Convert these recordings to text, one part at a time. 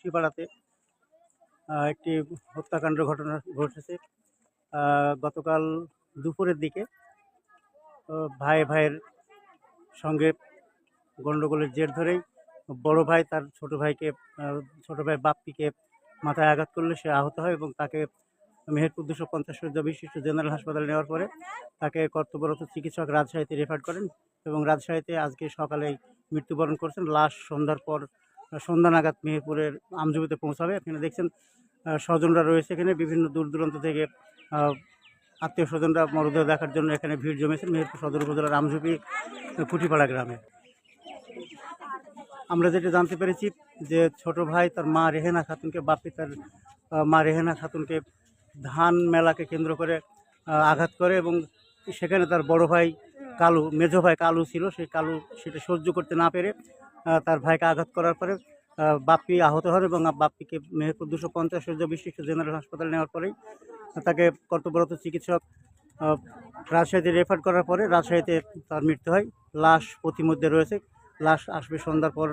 শিপাড়াতে একটি হত্যাকাণ্ড ঘটনা ঘটেছে। গতকাল দুপুরের দিকে ভাই ভাইয়ের সঙ্গে গণ্ডগোলের জের ধরেই বড় ভাই তার ছোট ভাই বাপ্পিকে মাথায় আঘাত করলে সে আহত হয় এবং তাকে মেহেরপুর 250 শয্যা বিশিষ্ট জেনারেল হাসপাতালে নেওয়ার পরে তাকে কর্তব্যরত চিকিৎসক রাজশাহীতে রেফার করেন এবং রাজশাহীতে আজকে সকালেই মৃত্যুবরণ করছেন। লাশ সন্ধ্যা নাগাদ মেহেরপুরের আমজুবিতে পৌঁছাবে। এখানে দেখছেন স্বজনরা রয়েছে, এখানে বিভিন্ন দূর দূরান্ত থেকে আত্মীয় স্বজনরা মরদেহ দেখার জন্য এখানে ভিড় জমেছেন মেহেরপুর সদর উপজেলার আমজুবি কুটিপাড়া গ্রামে। আমরা যেটা জানতে পেরেছি যে ছোট ভাই তার মা রেহেনা খাতুনকে, বাপ্পি তার মা রেহেনা খাতুনকে ধান মেলাকে কেন্দ্র করে আঘাত করে এবং সেখানে তার বড় ভাই কালু, মেজো ভাই কালু ছিল, সেই কালু সেটা সহ্য করতে না পেরে তার ভাইকে আঘাত করার পরে বাপ্পি আহত হন এবং বাপ্পিকে মেহেরপুর 250 শয্যা বিশিষ্ট জেনারেল হাসপাতালে নেওয়ার পরেই তাকে কর্তব্যরত চিকিৎসক রাজশাহীতে রেফার করার পরে রাজশাহীতে তার মৃত্যু হয়। লাশ প্রতিমধ্যে রয়েছে, লাশ আসবে সন্ধ্যার পর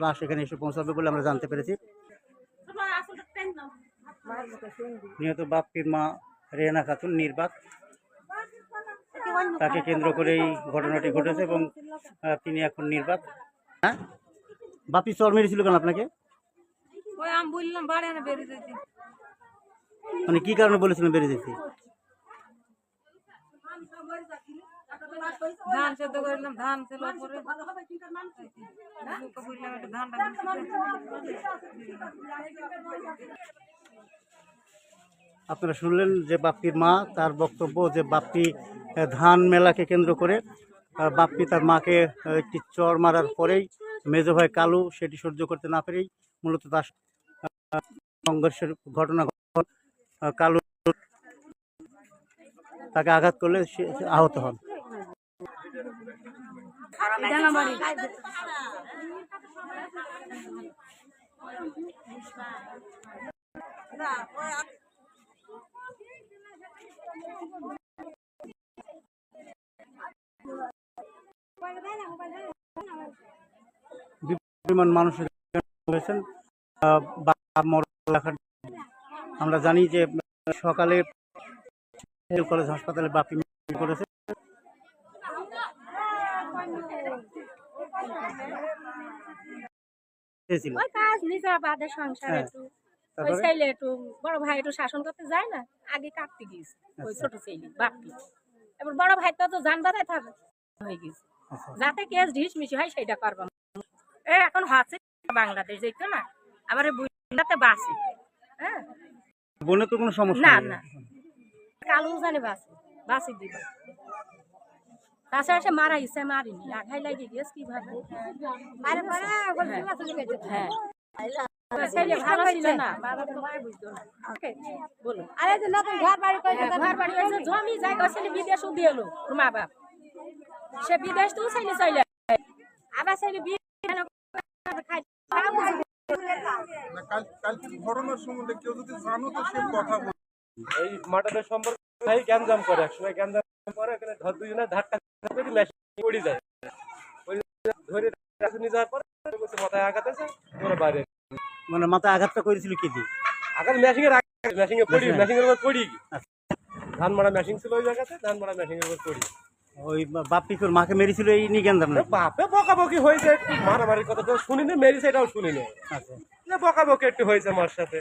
লাশ এখানে এসে পৌঁছাবে বলে আমরা জানতে পেরেছি। নিহত বাপ্পির মা রেহেনা খাতুন নির্বাক, তাকে কেন্দ্র করেই ঘটনাটি ঘটেছে এবং তিনি এখন নির্বাক। হ্যাঁ, বাপ্পি চর মেরেছিল কেন আপনাকে? মানে কি কারণে বলেছিলেন বেরিয়ে যেতে? ধান সেদ্ধ করলাম, ধান ছিল পরে আপনারা শুনলেন যে বাপ্পির মা, তার বক্তব্য যে বাপ্পি ধান মেলাকে কেন্দ্র করে বাপ্পি তার মাকে একটি চর মারার পরেই মেজো ভাই কালু সেটি সহ্য করতে না পেরেই মূলত তার সংঘর্ষের ঘটনা কালু তাকে আঘাত করলে সে আহত হন। বিপুল মানুষ হয়েছেন। আমরা জানি যে সকালে কলেজ হাসপাতালে বাপ্পি করেছে। বড় ভাই একটু শাসন করতে যায় না, আগে কাটতে গিয়েছে ওই ছোট ছেলে বাপ্পি। এবার বড় ভাই তো জান বাজায় থাকে হয়ে গেছে, যাতে কেস ঢিসমিশি হয় সেটা করবো। এখন হচ্ছে বাংলাদেশ যেত না, আবার বুঝতে বাসে। হ্যাঁ, বনে তো কোনো সমস্যা না না, কালু জানে বাসে দিবা। তাছাড়া সে মারা ইচ্ছে মারিনি, আঘাই লাগে গেছে কিভাবে। হ্যাঁ, ভালো ছিল না, বুঝতো না। বলুন, ঘর বাড়ি জমি জায়গা ছেলে বিদেশ দিয়ে এলো ওর মা বাপ, সে বিদেশ তো ছেলে চলে আবার ছেলে এই মাটাদের সম্পর্কে গ্যাঞ্জাম করে, একসময় গ্যাঞ্জাম করে দুজনে ধাক্কা মেশিন পড়ে যায়, ধরে নিয়ে যাওয়ার পরে মাথায় আঘাত আছে, ওরা বাইরে। মানে মাথায় আঘাতটা করেছিল কি দিয়ে? আঘাত মেশিনে পড়ি, মেশিনের উপর পড়ি। ধান মারা মেশিন ছিল ওই জায়গাতে, ধান মারা মেশিনের উপর পড়ি। ওই বাপ্পি তোর মাকে মেরেছিল এই নিয়ে গ্যাঞ্জাম না? বাপে বকাবকি হয়েছে, একটু মারামারির কথা তো শুনিনি, মেরেছে এটাও শুনিনি। আচ্ছা, বকাবকি একটু হয়েছে মার সাথে।